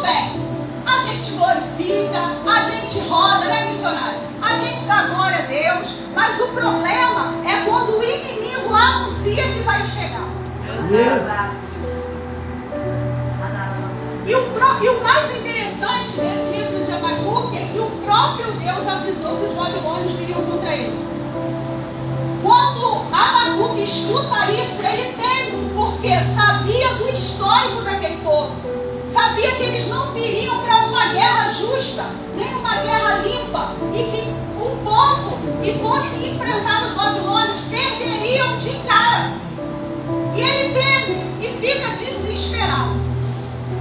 bem, a gente glorifica, a gente roda, né, missionário? A gente dá glória a Deus, mas o problema é quando o inimigo anuncia que vai chegar. E o mais interessante desse livro de Abacuque é que o próprio Deus avisou que os babilônios viriam contra ele. Quando Abacuque escuta isso, ele teme, porque sabia do histórico daquele povo. Sabia que eles não viriam para uma guerra justa, nem uma guerra limpa, e que um povo que fosse enfrentar os babilônios perderiam de cara. E ele teme e fica desesperado.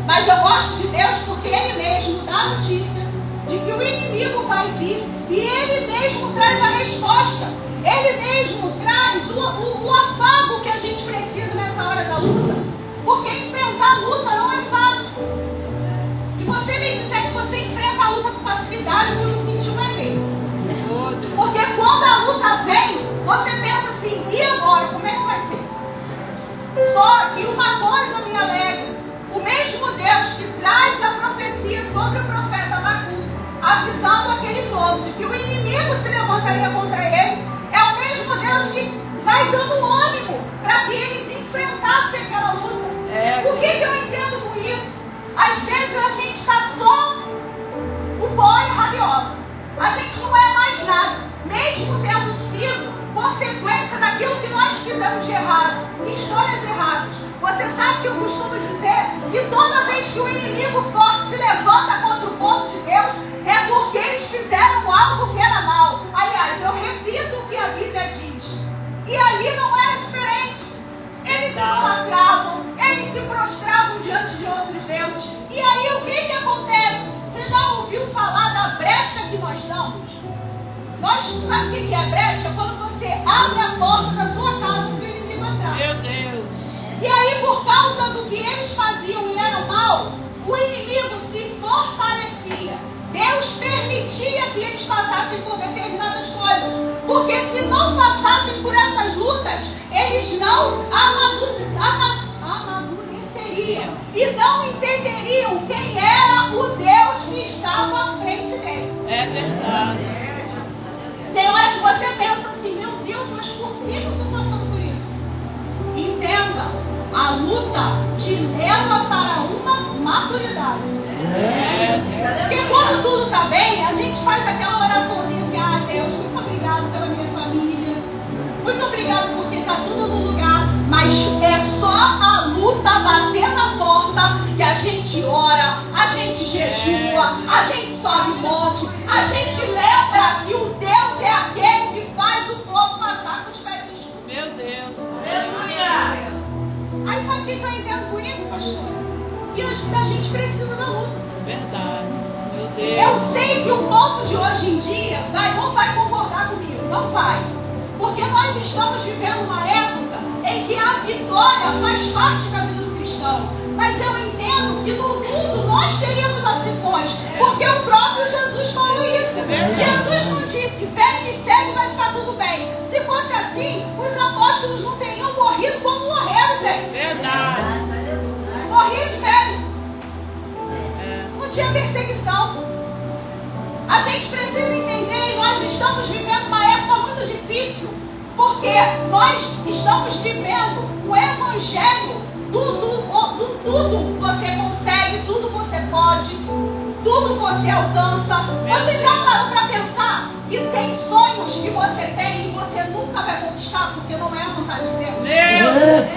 Mas eu gosto de Deus porque Ele mesmo dá a notícia de que o inimigo vai vir e Ele mesmo traz a resposta. Ele mesmo traz o afago que a gente precisa nessa hora da luta. Porque enfrentar a luta não é fácil. Se você me disser que você enfrenta a luta com facilidade, eu vou me sentir um ET. Porque quando a luta vem, você pensa assim, e agora? Como é que vai ser? Só que uma coisa me alegra. O mesmo Deus que traz a profecia sobre o profeta Abacuque, avisando aquele povo de que o inimigo se levantaria contra ele, é o mesmo Deus que vai dando ânimo para que eles enfrentassem aquela luta. O que eu entendo com isso? Às vezes a gente está só o pó e a rabiola. A gente não é mais nada, mesmo tendo sido consequência daquilo que nós fizemos de errado, escolhas erradas. Você sabe que eu costumo dizer que toda vez que o inimigo forte se levanta contra o povo de Deus, é porque eles fizeram algo que era mal. Aliás, eu repito o que a Bíblia diz. E ali não era diferente. Eles se idolatravam, eles se prostravam diante de outros deuses. E aí o que acontece? Você já ouviu falar da brecha que nós damos? Nós sabemos o que é brecha? Quando você abre a porta da sua casa para o inimigo entrar. Meu Deus! E aí, por causa do que eles faziam e eram mal, o inimigo se fortalecia. Deus permitia que eles passassem por determinadas coisas. Porque se não passassem por essas lutas, eles não amadureceriam. E não entenderiam quem era o Deus que estava à frente dele. É verdade. Tem hora que você pensa assim, meu Deus, mas por que eu estou passando por isso? Entenda, a luta te leva para uma maturidade. Porque quando tudo está bem, a gente faz aquela oraçãozinha assim, ah Deus, muito obrigado pela minha família, muito obrigado porque está tudo no lugar, mas é só a luta bater na porta que a gente ora, a gente jejua, a gente sobe monte, a gente lembra que o Deus é aquele que faz o povo passar com os pés escuros. Meu Deus. Aleluia. Aí sabe o que eu entendo com isso, pastor? Que a gente precisa da luta. Verdade. Meu Deus. Eu sei que o povo de hoje em dia não vai concordar comigo. Não vai. Porque nós estamos vivendo uma época em que a vitória faz parte da vida do cristão. Mas eu entendo que no mundo nós teríamos aflições. Porque o próprio Jesus falou isso. Jesus não disse, vem e segue, vai ficar tudo bem. Se fosse assim, os apóstolos não teriam morrido como morreram, gente. Verdade. Morria de velho. Não tinha perseguição. A gente precisa entender, e nós estamos vivendo uma época muito difícil, porque nós estamos vivendo o evangelho tudo você consegue, tudo você pode, tudo você alcança. Você já parou para pensar que tem sonhos que você tem e você nunca vai conquistar porque não é a vontade de Deus? Deus!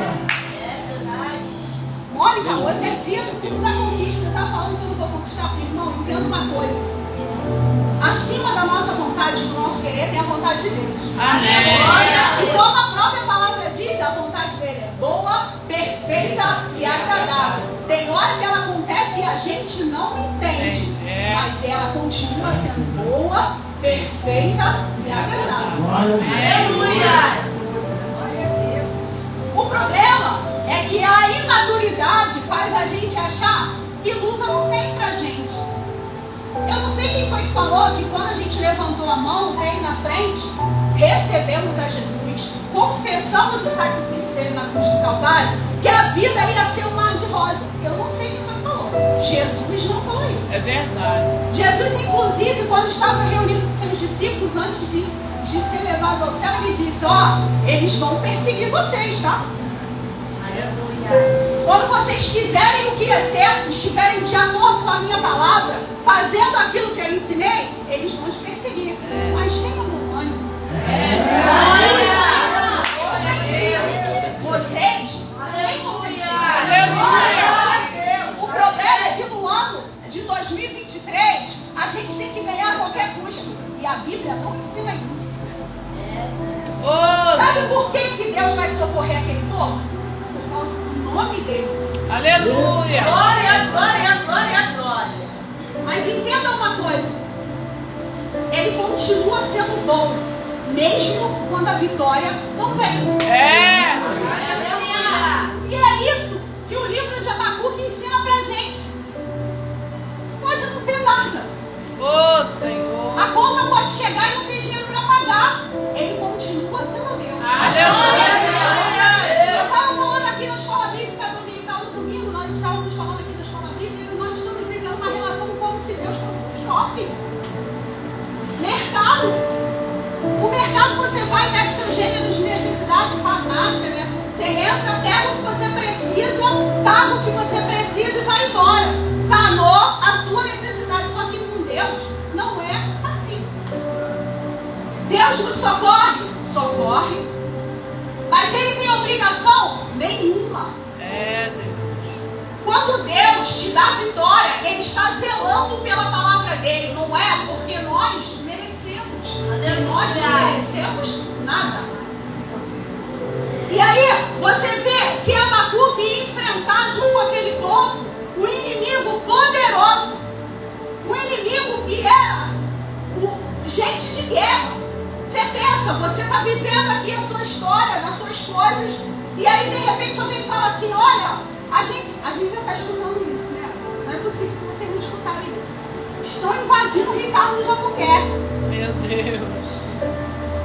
Mônica, hoje é dia do culto da conquista. Você está falando que eu não vou conquistar, porque, irmão, entenda uma coisa. Acima da nossa vontade, do nosso querer, tem a vontade de Deus. Amém. E como a própria palavra diz, a vontade dele é boa, perfeita e agradável. Tem hora que ela acontece e a gente não entende. Mas ela continua sendo boa, perfeita e agradável. Aleluia! O problema é que a imaturidade faz a gente achar que luta não tem pra gente. Eu não sei quem foi que falou que quando a gente levantou a mão, veio na frente, recebemos a Jesus, confessamos o sacrifício dele na cruz do Calvário, que a vida ia ser um mar de rosa. Eu não sei quem foi que falou. Jesus não verdade. Jesus, inclusive, quando estava reunido com seus discípulos, antes de ser levado ao céu, ele disse, eles vão perseguir vocês, tá? Quando vocês fizerem o que é certo, estiverem de acordo com a minha palavra, fazendo aquilo que eu ensinei, eles vão te perseguir. Mas tenham bom ânimo. Vocês nem vão perseguir. O problema é que no ano de 2023, a gente tem que ganhar a qualquer custo. E a Bíblia não ensina isso. Sabe por que Deus vai socorrer aquele povo? Por causa do nome dele. Aleluia. Glória, glória, glória, glória. Mas entenda uma coisa. Ele continua sendo bom, mesmo quando a vitória não vem. E é isso que o livro de Abacuque ensina pra gente. Pode não ter nada. Senhor. A conta pode chegar e não ter dinheiro para pagar. Ele continua sendo Deus. Aleluia. Eu estava falando aqui na escola bíblica dominical no domingo. Nós estávamos falando aqui na escola bíblica e nós estamos vivendo uma relação como se Deus fosse um shopping. Mercado. O mercado, você vai, pega seu gênero de necessidade, farmácia, né? Você entra, pega o que você precisa, paga o que você precisa e vai embora. Sanou a sua necessidade. Só que com Deus não é assim. Deus nos socorre? Socorre. Mas Ele tem obrigação? Nenhuma. Deus. Quando Deus te dá vitória, Ele está zelando pela palavra dEle. Não é porque nós merecemos. E nós não merecemos nada. E aí, você vê que Abacuque ia enfrentar junto com aquele povo o inimigo poderoso. O inimigo que era gente de guerra. Você pensa, você está vivendo aqui a sua história, nas suas coisas, e aí de repente alguém fala assim, olha, a gente já está estudando isso, né? Não é possível que vocês não escutarem isso. Estão invadindo o Ricardo de Albuquerque. Meu Deus.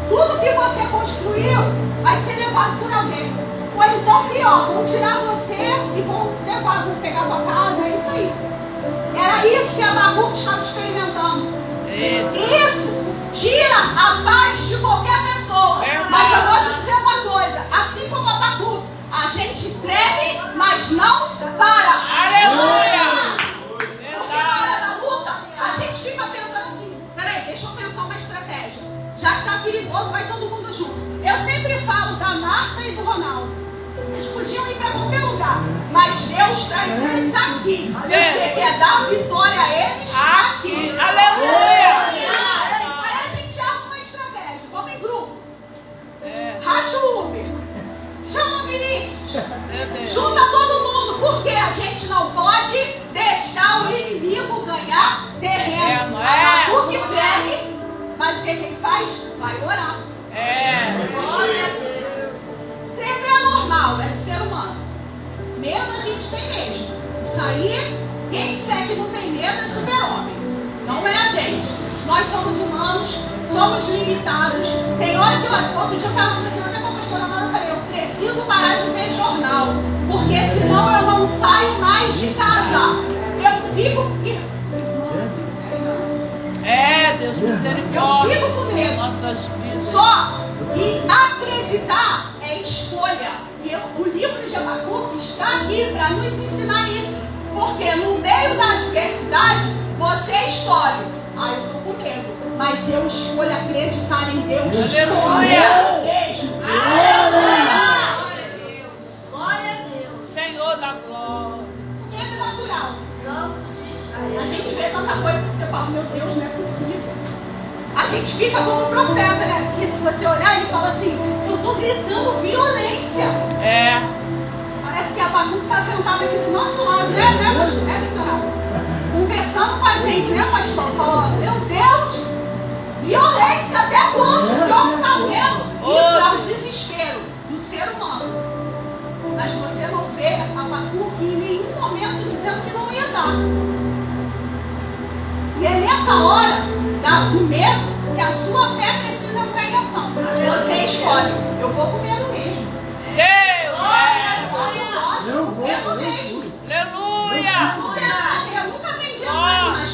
Tudo que você construiu vai ser levado por alguém. Ou então pior, vão tirar você e vão levar, vão pegar a tua casa, é isso aí. Era isso que Abacuque estava experimentando. Isso tira a paz de qualquer pessoa. Mas eu vou te dizer uma coisa, assim como Abacuque, a gente treme, mas não para. Aleluia. Porque na hora da luta, a gente fica pensando assim, peraí, deixa eu pensar uma estratégia. Já que tá perigoso, vai todo mundo junto. Eu sempre falo da Marta e do Ronaldo. Eles podiam ir para qualquer lugar, mas Deus traz eles aqui. Porque quer dar vitória a eles aqui. Aleluia. Aí a gente arma uma estratégia. Vamos em grupo. Racha o Uber. Chama o Vinícius. Junta todo mundo. Porque a gente não pode deixar o inimigo ganhar terreno. Abacuque treme, mas o que ele faz? Vai orar. Tremer é normal, é do ser humano. Medo a gente tem mesmo. Isso aí, quem segue não tem medo é super-homem. Não é a gente. Nós somos humanos, somos limitados. Tem hora que, outro dia eu estava conversando até com a pastora Amanda, eu falei, eu preciso parar de ver jornal, porque senão eu não saio mais de casa. Eu fico... Deus, misericórdia. Eu fico com medo. Nossas vidas. Só que acreditar é escolha. E o livro de Abacuque está aqui para nos ensinar isso. Porque no meio da adversidade, você escolhe. Eu estou com medo. Mas eu escolho acreditar em Deus. Aleluia. Mesmo. Glória a Deus. Glória a Deus. Senhor da glória. Porque é natural. Santo de Israel. A gente vê tanta coisa que você fala, meu Deus, não é possível. A gente fica como profeta, né? Porque se você olhar, ele fala assim, eu estou gritando violência. Parece que a Abacuque está sentada aqui do nosso lado, né, pastor? Né, missionário? Conversando com a gente, né, pastor? Falando, meu Deus, violência até quando? O senhor não está vendo? Isso é o desespero do ser humano. Mas você não vê a Abacuque em nenhum momento dizendo que não ia dar. E é nessa hora do medo que a sua fé precisa entrar em ação. Você escolhe, eu vou com medo mesmo. Medo mesmo. Aleluia. Eu nunca vendi a mas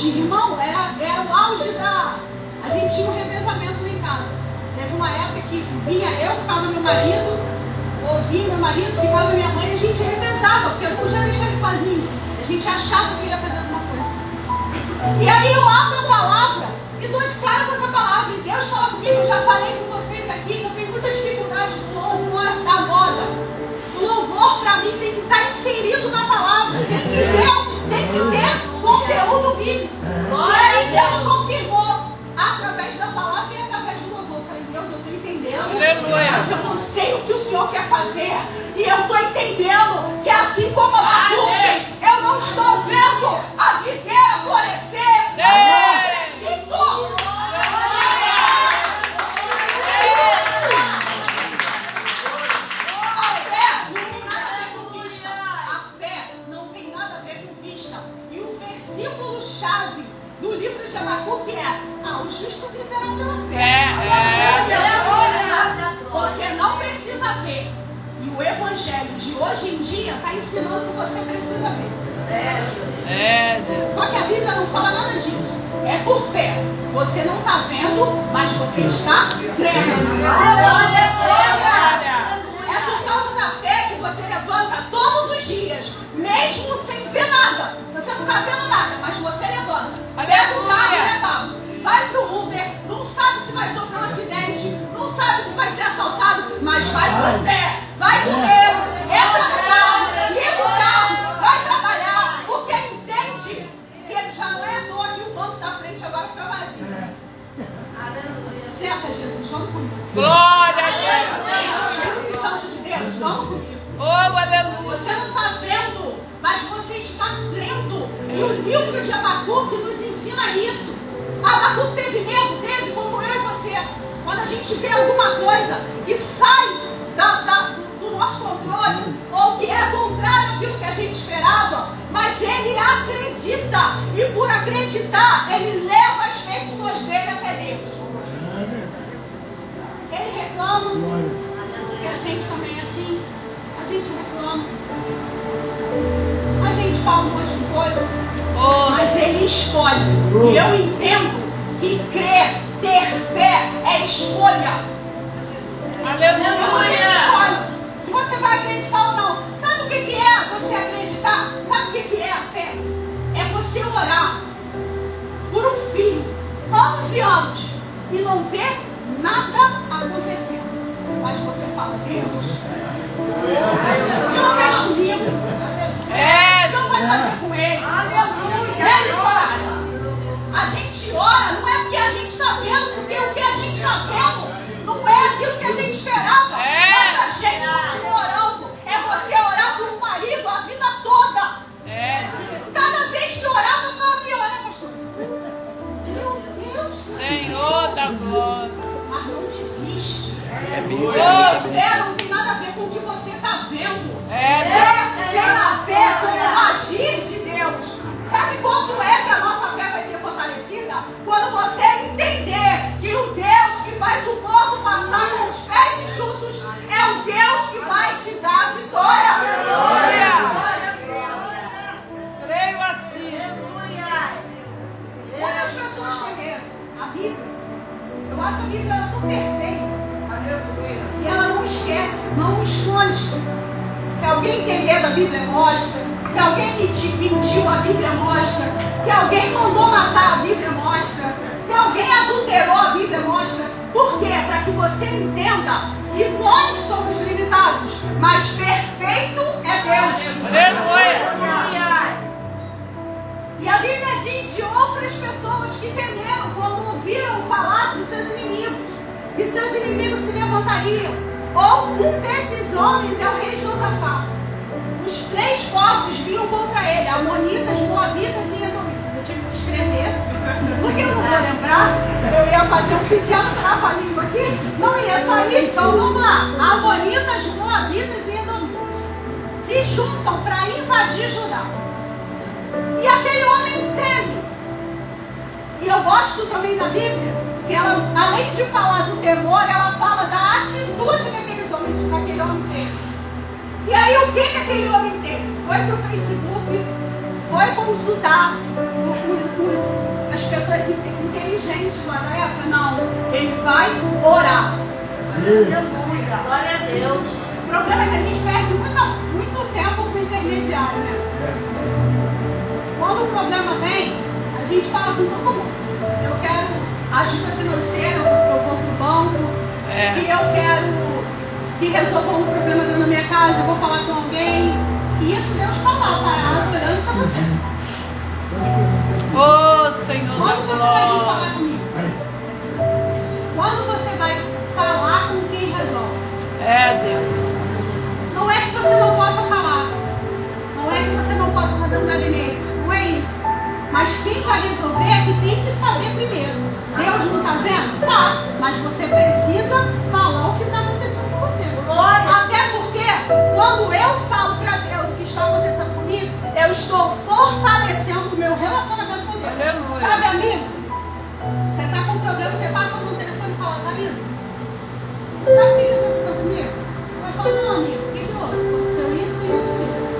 auge, irmão, era o auge da... A gente tinha um revezamento lá em casa. Teve uma época que vinha eu, ficava meu marido, ouvia meu marido, ficava minha mãe, e a gente revezava, porque eu não podia deixar ele sozinho. A gente achava que ele ia fazer alguma coisa. E aí eu abro a palavra e dou de cara com essa palavra. E Deus fala comigo, eu já falei com vocês aqui, que eu tenho muita dificuldade do louvor da moda. O louvor para mim tem que estar inserido na palavra, tem que ter conteúdo bíblico. E aí Deus confirmou através da palavra e através do louvor. Eu falei, Deus, eu estou entendendo, mas eu não sei o que o Senhor quer fazer. E eu estou entendendo que assim como a Abacuque, eu não estou vendo a videira florescer. Mas eu acredito. A fé não tem nada a ver com vista. A fé não tem nada a ver com vista. E o versículo-chave do livro de Abacuque é: o justo viverá pela fé. Você não precisa ver. E o evangelho de hoje em dia está ensinando que você precisa ver. Só que a Bíblia não fala nada disso. É por fé. Você não está vendo, mas você está crendo. É por causa da fé que você levanta todos os dias, mesmo sem ver nada. Você não está vendo nada, mas você levanta. Pega o carro e levanta. Vai pro Uber, não sabe se vai sofrer um acidente, não sabe se vai ser assaltado, mas vai com fé, vai com Deus, entra no carro, liga o carro, vai trabalhar, porque entende que ele já não é à toa que o banco da frente agora fica vazio. Senta, Jesus, vamos comigo. Glória a Deus. Espírito Santo de Deus, vamos comigo. Oh, aleluia. Você não está vendo, mas você está crendo. E o livro de Abacuque nos ensina isso. Abacuque teve medo, teve, como eu e você. Quando a gente vê alguma coisa que sai do nosso controle, ou que é contrário àquilo que a gente esperava, mas ele acredita, e por acreditar, ele leva as petições dele até Deus. Ele reclama, e a gente também é assim. A gente reclama, a gente fala um monte de coisa, mas ele escolhe. E eu entendo que crer, ter fé é escolha. Aleluia. Você escolhe se você vai acreditar ou não. Sabe o que é você acreditar? Sabe o que é a fé? É você orar por um filho, anos e anos, e não ver nada acontecendo. Mas você fala, Deus, o Senhor fez comigo. O Senhor vai fazer com ele. Aleluia. A gente ora, não é porque a gente está vendo, porque o que a gente está vendo não é aquilo que a gente esperava. Mas a gente continua orando. É você orar por um marido a vida toda. Cada vez que orava, eu falava, me olha, pastor. Meu Deus. Senhor da glória. Mas não desiste. Fé não tem nada a ver com o que você está vendo. Tem a ver com o agir de Deus. Sabe quando é que a nossa fé vai ser fortalecida? Quando você entender que o Deus que faz o povo passar com os pés enxutos é o Deus que vai te dar a vitória. Creio assim. Quando as pessoas têm a Bíblia, eu acho a Bíblia tão perfeita. E ela não esquece, não esconde. Se alguém tem medo, a Bíblia mostra. Se alguém mentiu, a Bíblia mostra. Se alguém mandou matar, a Bíblia mostra. Se alguém adulterou, a Bíblia mostra. Por quê? Para que você entenda que nós somos limitados, mas perfeito é Deus. Aleluia. E a Bíblia diz de outras pessoas que temeram quando ouviram falar dos seus inimigos. E seus inimigos se levantariam. Ou um desses homens é o rei Josafá. Os 3 povos vinham contra ele: Amonitas, Moabitas e Edomitas. Eu tive que escrever, porque eu não vou lembrar. Eu ia fazer um pequeno trava-língua aqui, não ia sair. Então vamos lá: Amonitas, Moabitas e Edomitas se juntam para invadir Judá. E aquele homem teme. E eu gosto também da Bíblia, que ela, além de falar do temor, ela fala da atitude que aquele homem teve. E aí o que aquele homem teve? Foi pro Facebook, foi consultar as pessoas inteligentes lá da época. Não, ele vai orar. Aleluia. Glória a Deus. O problema é que a gente perde muito tempo com o intermediário, né? Quando o problema vem, a gente fala com todo mundo. Se eu quero ajuda financeira, eu vou pro banco. Se eu quero que resolvam um problema dentro da minha casa, eu vou falar com alguém. E isso Deus está lá, parado, olhando para você. Oh, Senhor da Quando você vai vir glória. falar comigo? Quando você vai falar com quem resolve? Deus. Não é que você não possa falar. Não é que você não possa fazer um gabinete. Não é isso. Mas quem vai resolver é que tem que saber primeiro. Deus não está vendo? Tá. Mas você precisa falar o que está acontecendo com você. Até porque, quando eu falo para Deus o que está acontecendo comigo, eu estou fortalecendo o meu relacionamento com Deus. Aleluia. Sabe, amigo? Você está com um problema, você passa no telefone e fala, Marisa, sabe o que aconteceu comigo? Vai falar, não, amigo, o que aconteceu? Isso.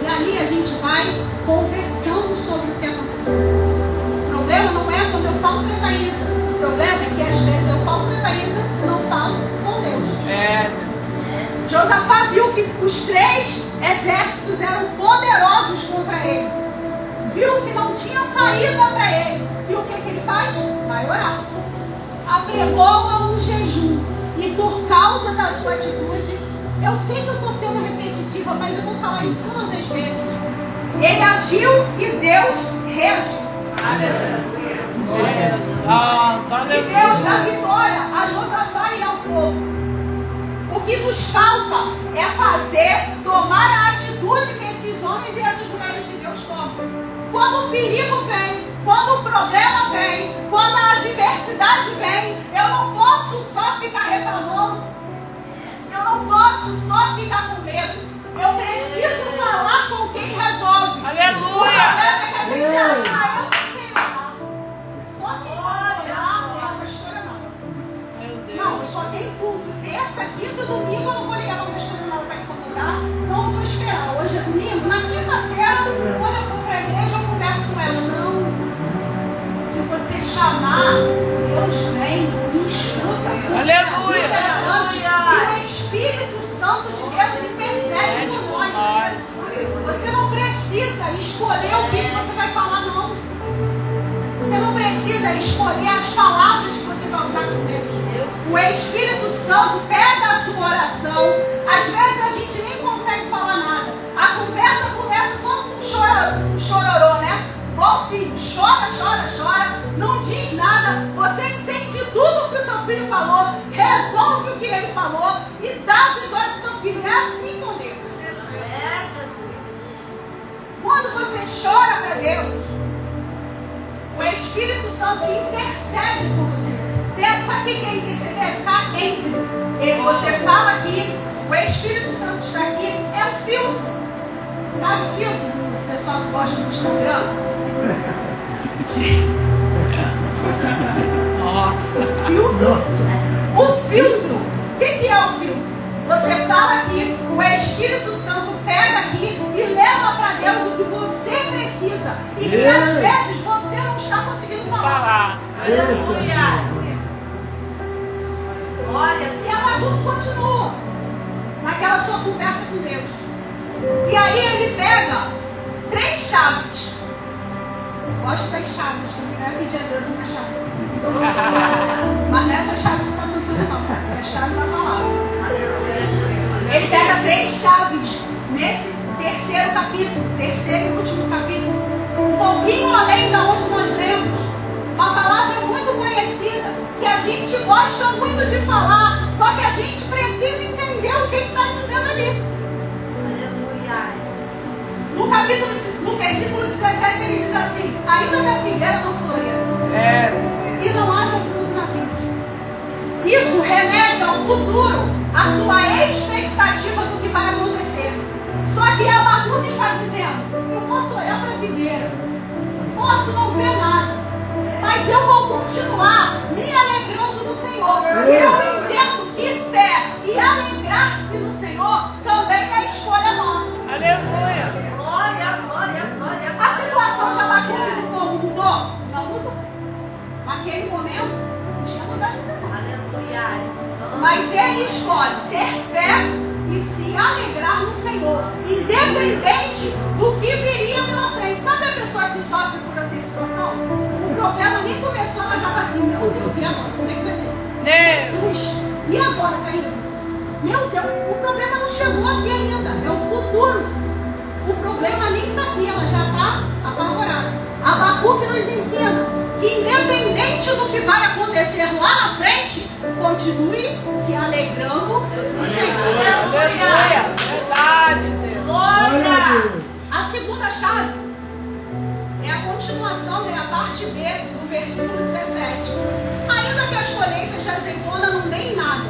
E ali a gente vai conversando sobre o que aconteceu. O problema não é quando eu falo para a Thaísa. O problema é que às vezes eu falo para a Thaísa e não falo com Deus. Josafá viu que os 3 exércitos eram poderosos contra ele. Viu que não tinha saída para ele. E o que ele faz? Vai orar. Apregou a um jejum. E por causa da sua atitude, eu sei que eu estou sendo repetitiva, mas eu vou falar isso todas as vezes. Ele agiu e Deus reagiu. E Deus dá vitória a Josafá e ao povo. O que nos falta é tomar a atitude que esses homens e essas mulheres de Deus tomam. Quando o perigo vem, quando o problema vem, quando a adversidade vem, eu não posso só ficar reclamando. Eu não posso só ficar com medo. Eu preciso falar com quem resolve. Aleluia. O problema é que a gente acha, eu não sei orar. Só quem sabe orar não é a pastora, não. Não, eu só tenho culto. Terça, quinta e domingo eu não vou ligar para a pastora não para incomodar. Não vou esperar. Hoje é domingo. Na quinta-feira, quando eu for para a igreja, eu converso com ela. Não. Se você chamar, Deus vem e escuta. Aleluia. E o Espírito Santo de Deus intercede por nós. Você não precisa escolher o que você vai falar, não. Você não precisa escolher as palavras que você vai usar com Deus. O Espírito Santo pega a sua oração. Às vezes a gente nem consegue falar nada. A conversa começa só com um chororô, né? Ô filho, chora, não diz nada. Você entende tudo que o seu filho falou, resolve o que ele falou e dá vitória para o seu filho. É assim com Deus. Quando você chora para Deus, o Espírito Santo intercede por você. Sabe o que é interceder? É ficar entre. Você fala aqui, o Espírito Santo está aqui, é um filtro. Sabe o filtro? O pessoal que gosta do Instagram. Nossa. O filtro. O que é o filtro? Você fala aqui, o Espírito Santo pega aqui e leva para Deus o que você precisa. E que às vezes você não está conseguindo falar. Aleluia. E a bagunça continua naquela sua conversa com Deus. E aí ele pega 3 chaves. Gosto das chaves, também vai pedir a Deus uma chave. Mas nessa chave você está pensando não, é a chave da palavra. Ele pega 3 chaves nesse terceiro capítulo, terceiro e último capítulo, um pouquinho além da onde nós lemos. Uma palavra muito conhecida, que a gente gosta muito de falar, só que a gente precisa entender o que ele está dizendo ali. No versículo 17 ele diz assim: ainda a figueira não floresça e não haja fruto na vide. Isso remete ao futuro, a sua expectativa do que vai acontecer. Só que Abacuque está dizendo: eu posso olhar para a figueira, posso não ver nada, mas eu vou continuar me alegrando no Senhor. Eu entendo que fé e alegrar-se no Senhor também é escolha nossa. Aleluia. Glória. A situação de Abacuque do povo mudou? Não escolhe ter fé e se alegrar no Senhor, independente do que viria pela frente. Sabe a pessoa que sofre por antecipação? O problema nem começou, ela já está assim, meu Deus, e agora? Como é que vai ser? Jesus, e agora, Thaisa? Meu Deus, o problema não chegou aqui ainda, é o futuro. O problema nem está aqui, ela já está apavorada. Abacuque nos ensina que independente do que vai acontecer lá na frente, continue se alegrando no Senhor. Aleluia. Verdade, Deus. Glória. A segunda chave é a continuação, é a parte B do versículo 17. Ainda que as colheitas de azeitona não deem nada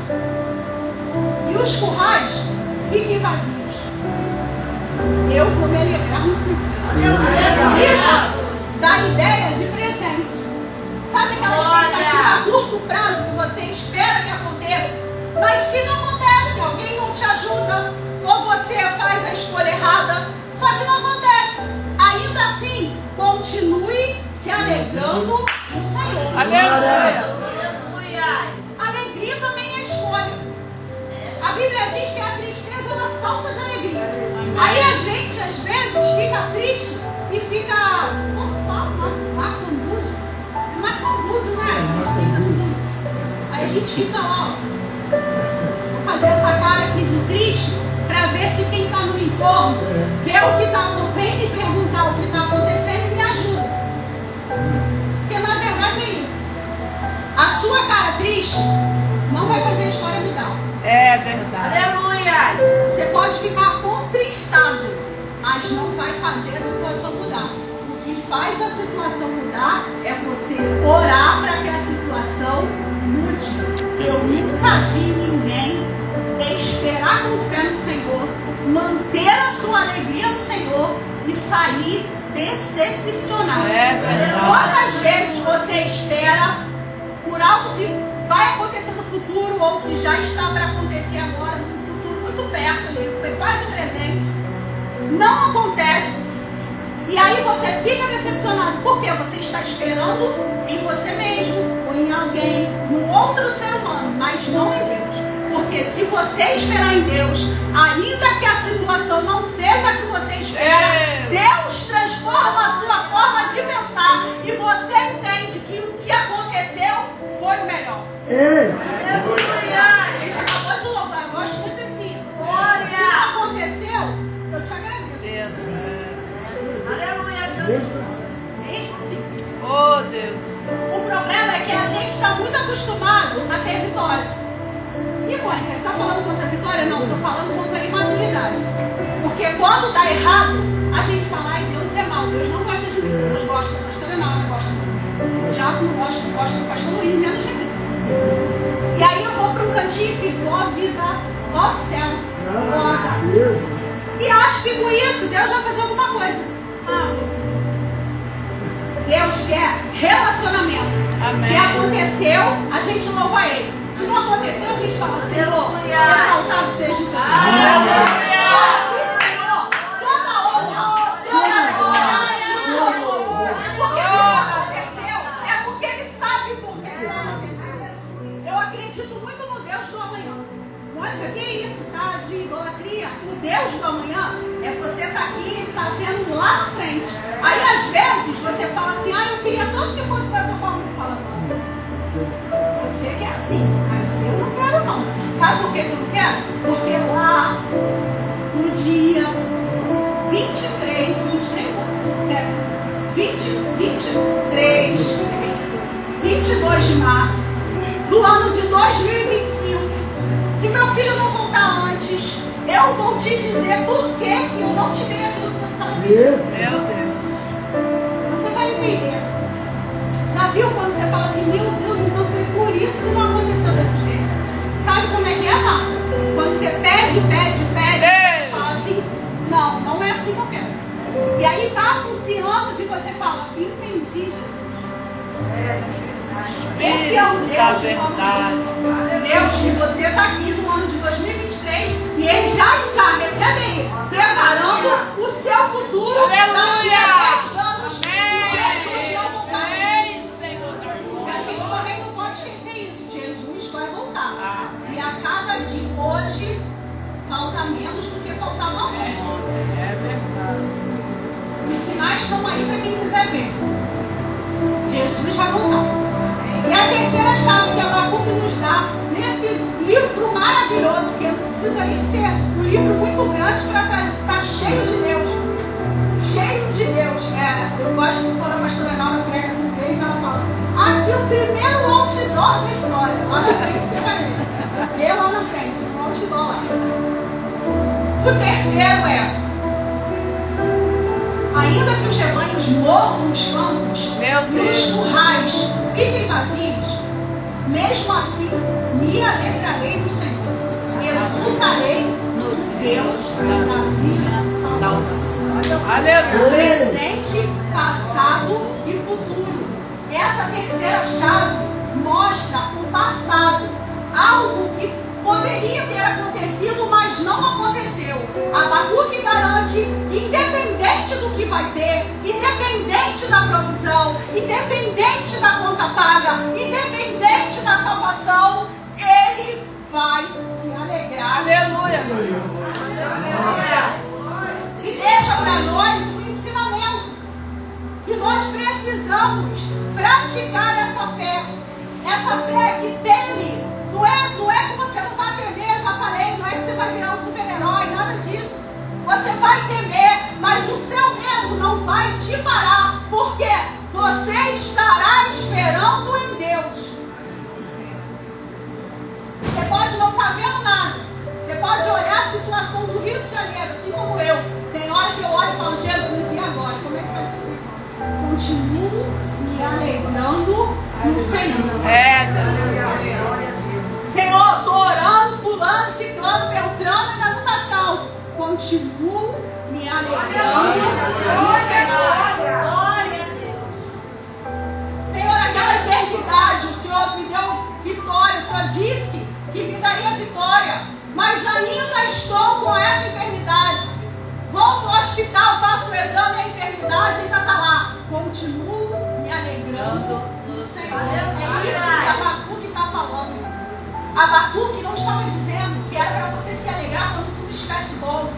e os currais fiquem vazios, eu vou me alegrar no Senhor. Isso dá ideia de presente. Sabe aquela expectativa a curto prazo que você espera que aconteça, mas que não acontece? Alguém não te ajuda, ou você faz a escolha errada, só que não acontece. Ainda assim, continue se alegrando no Senhor. Aleluia. Alegria também é escolha. A Bíblia diz que a tristeza ela salta de alegria. Aí a gente às vezes fica triste e fica, como fala, macambuzo. É macambuzo, né? Fica assim. Aí a gente fica lá, ó. Vou fazer essa cara aqui de triste para ver se quem está no entorno vê o que está acontecendo e perguntar o que está acontecendo e me ajuda. Porque na verdade é isso. A sua cara triste não vai fazer a história mudar. É verdade. Aleluia. Você pode ficar contristado, mas não vai fazer a situação mudar. O que faz a situação mudar é você orar para que a situação mude. Eu nunca vi ninguém esperar com fé no Senhor, manter a sua alegria no Senhor e sair decepcionado. É verdade. Quantas vezes você espera por algo que vai acontecer no futuro ou que já está para acontecer agora, num futuro muito perto, ali, quase presente, não acontece, e aí você fica decepcionado, porque você está esperando em você mesmo, ou em alguém, num outro ser humano, mas não em Deus. Porque se você esperar em Deus, ainda que a situação não seja a que você espera, Deus transforma a sua forma de pensar e você entende que o que aconteceu foi o melhor. A gente acabou de louvar, eu gosto muito assim. Se não aconteceu, eu te agradeço. Aleluia, Jesus. Mesmo assim. Oh, Deus. O problema é que a gente está muito acostumado a ter vitória. E Mônica, está falando contra a vitória? Não, estou falando contra a imaturidade. Porque quando dá errado, a gente fala, ai, Deus é mau, Deus não gosta de mim. Deus gosta da pastora não gosta de mim. O diabo não gosta do pastor Luiz, menos de mim. E aí eu vou para um cantinho e fico, ó vida, ó céu, ó azar. E acho que com isso Deus vai fazer alguma coisa. Deus quer relacionamento. Amém. Se aconteceu, a gente louva Ele. Se não aconteceu, a gente fala, Senhor, exaltado seja o Senhor. Senhor, toda honra, toda glória. Porque se não aconteceu, é porque Ele sabe por que não aconteceu. Eu acredito muito no Deus do amanhã. Mônica, que é isso, tá? De idolatria. O Deus do amanhã é você estar aqui e estar vendo lá na frente. Aí, às vezes, você fala assim, eu queria tanto que fosse dessa forma. Ele fala, você quer assim, mas eu não quero não. Sabe por que eu não quero? Porque lá, no dia 22 de março do ano de 2025, se meu filho não voltar antes, eu vou te dizer por que eu não te dei aquilo que você estava pedindo. Meu Deus. Você vai entender. Já viu quando você fala assim, meu Deus, então foi por isso que não aconteceu desse jeito? Sabe como é que é, Marco? Quando você pede, você fala assim, não é assim que eu quero. E aí passam-se anos e você fala, entendi, Jesus. Esse é o Deus da de verdade. Deus que você está aqui no ano de 2023 e Ele já está, recebe aí, preparando o seu futuro. Aleluia! Daqui a 10 anos, se Jesus não voltar. Senhor. E a gente também não pode esquecer isso. Jesus vai voltar. E a cada dia, menos do que faltava ontem. É verdade. Os sinais estão aí para quem quiser ver. Jesus vai voltar. E a terceira chave que Abacuque nos dá nesse livro maravilhoso, que não precisa nem ser um livro muito grande para estar cheio de Deus. Cheio de Deus. Eu gosto quando a pastora Nalda prega essa igreja, ela fala: aqui o primeiro outdoor da história. Lá na frente você vai ver. Eu lá na frente, um outdoor lá. O terceiro ainda que os rebanhos morram nos campos e os currais fiquem vazios, mesmo assim me alegrarei no Senhor, exultarei no Deus da minha salvação. Aleluia. Presente, passado e futuro. Essa terceira chave mostra o passado, algo que poderia ter acontecido, mas não aconteceu. Abacuque garante que, independente do que vai ter, independente da provisão, independente da conta paga, independente da salvação, ele vai se alegrar. Aleluia. E deixa para nós um ensinamento que nós precisamos praticar essa fé. Essa fé que teme. Não é que você não vai temer, eu já falei, não é que você vai virar um super-herói, nada disso. Você vai temer, mas o seu medo não vai te parar, porque você estará esperando em Deus. Você pode não estar vendo nada. Você pode olhar a situação do Rio de Janeiro, assim como eu. Tem hora que eu olho e falo: Jesus, e agora? Como é que vai ser? Continuo me alegrando no Senhor. Senhor, estou orando, fulano, ciclano, beltrano, ainda não está salvo. Continuo me alegrando no Senhor. Senhor, aquela enfermidade, o Senhor me deu vitória, o Senhor disse que me daria vitória, mas ainda estou com essa enfermidade. Vou para o hospital, faço o exame, a enfermidade ainda está lá. Continuo me alegrando no Senhor. É isso que Abacuque está falando. Abacuque não estava dizendo que era para você se alegrar quando tudo estivesse bom.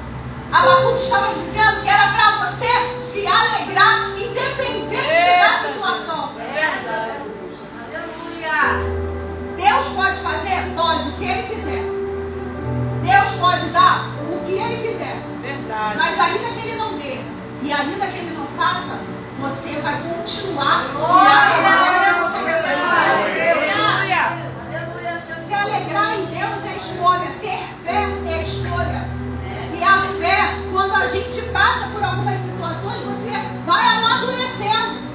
Abacuque estava dizendo que era para você se alegrar independente da situação. Deus pode fazer? Pode, o que Ele quiser. Deus pode dar o que Ele quiser. Verdade. Mas ainda que Ele não dê e ainda que Ele não faça, você vai continuar se alegrando no Senhor. Se alegrar em Deus é escolha, ter fé é escolha. E a fé, quando a gente passa por algumas situações, você vai amadurecendo.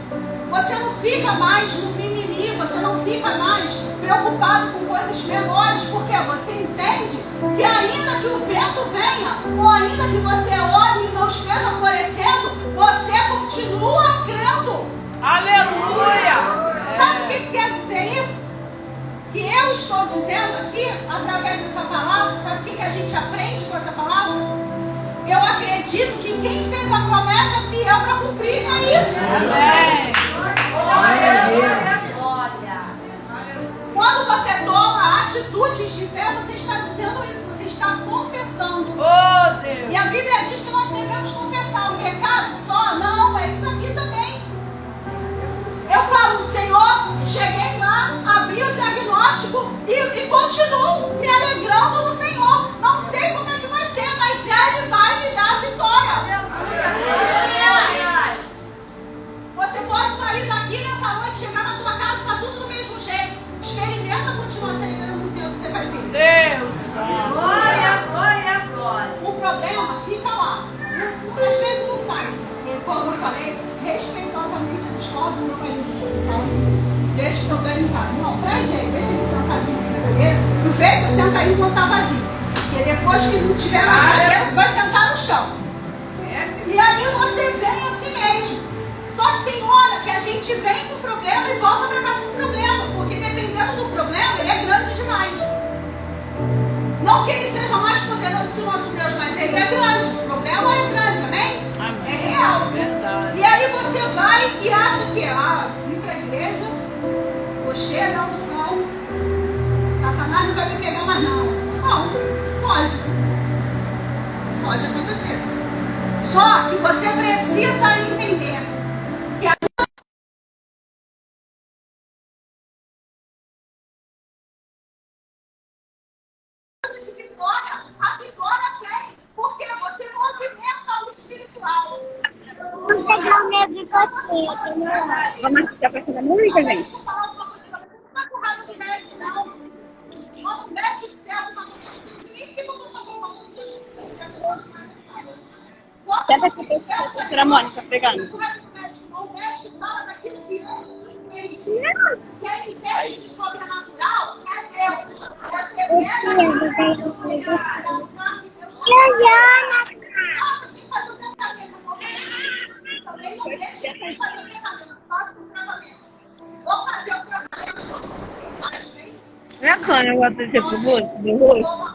Você não fica mais no mimimi, você não fica mais preocupado com coisas menores, porque você entende que ainda que o vento venha, ou ainda que você olhe e não esteja florescendo, você continua crendo. Aleluia! Sabe o que quer dizer isso? Que eu estou dizendo aqui, através dessa palavra, sabe o que a gente aprende com essa palavra? Eu acredito que quem fez a promessa é fiel para cumprir, não é isso? Amém! Quando você toma atitudes de fé, você está dizendo isso, você está confessando. Oh, Deus! E a Bíblia diz que nós devemos confessar. O pecado só? Não, é isso aqui também. Eu falo: Senhor, cheguei lá, abri o diagnóstico e continuo me alegrando no Senhor. Não sei como é que vai ser, mas Ele vai me dar a vitória. Você pode sair daqui nessa noite, chegar na tua casa, está tudo do mesmo jeito. Experimenta continuar se alegrando no Senhor, que você vai ver. Deus! O problema fica lá. Às vezes não sai. E como eu falei, respeitosamente eu discordo do meu marido. Deixa o problema em casa. Não, traz ele, deixa ele sentadinho na cadeira. Aproveita, senta aí enquanto está vazio. Porque depois que não tiver na cadeira, vai sentar no chão. E aí você vem assim mesmo. Só que tem hora que a gente vem com o problema e volta para casa com o problema. Porque dependendo do problema, ele é grande demais. Não que ele seja mais poderoso que o nosso Deus, mas ele é grande. O problema é grande, amém? É real. Verdade. E aí você vai e acha que, vim para a igreja, vou cheio da unção, Satanás não vai me pegar mais não. Não, pode. precisa entender que a vitória vem porque você movimenta o espiritual. Não pegar o medo de você. Vamos assistir pra fazer música, gente? Vou falar uma coisa pra você. Não tá com raiva do médico, não. Quando o médico disser alguma coisa, que eu vou fazer uma coisa. Senta aqui, professora Mônica, pegando. O médico fala daquilo que ele quem entende de sobrenatural é Deus. Você faz o tratamento. Também não deixa de fazer o tratamento. Faça o tratamento. Vou fazer o tratamento. Minha cana, eu gosto de ser pro rosto, do rosto.